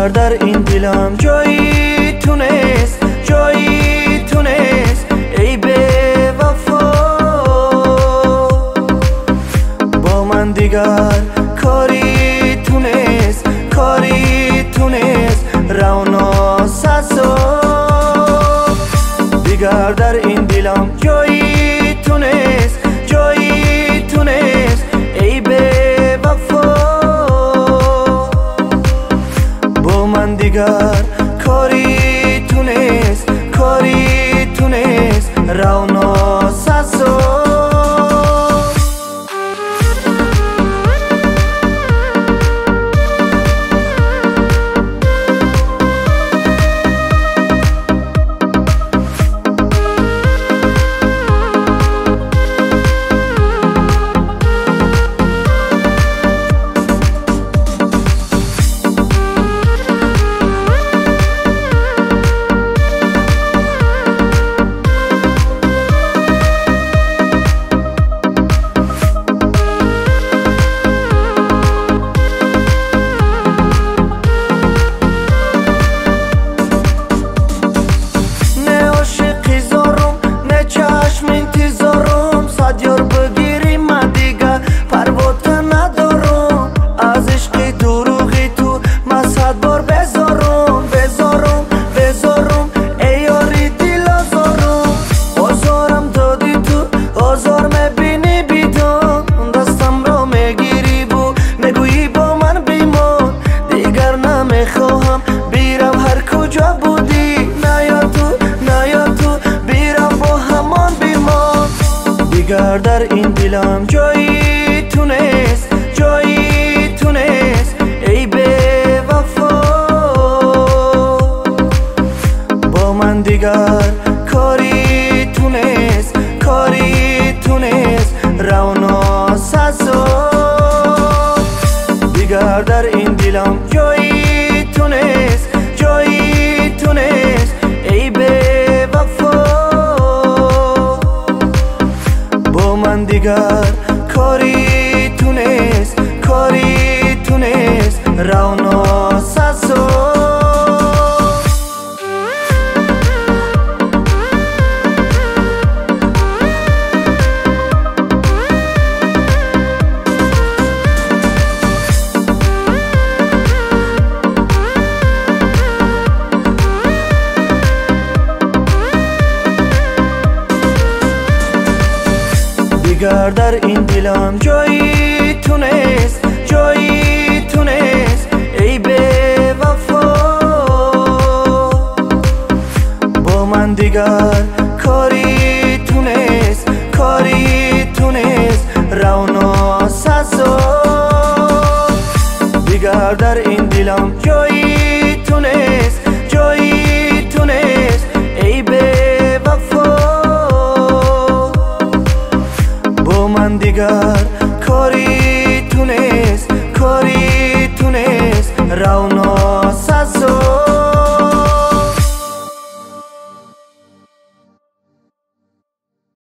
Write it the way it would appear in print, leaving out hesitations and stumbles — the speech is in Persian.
دیگر در این دلم جایی تونست، جایی تونست ای به وفا. با من دیگر کاری تونست، کاری تونست رونا سسا. دیگر در این دلم جایی تونست، جایی تونست ای به وفا. با من دیگر کاری تونست، کاری تونست رونا سسا. دیگر در این دلم جایی تونست، جایی تونست ای به وفا. با من دیگر کاری تونست، کاری تونست رونا سسا. دیگر در این دلم جایی تونست، جایی تونست ای به وفا. با من دیگر کاری تونست، کاری تونست رونا سسا. دیگر در این دلم جایی تونست، جایی تونست ای به وفا. با من دیگر کاری تونست، کاری تونست رونا سسا. دیگر در این دلم جایی تونست، جایی تونست ای به وفا. با من دیگر کاری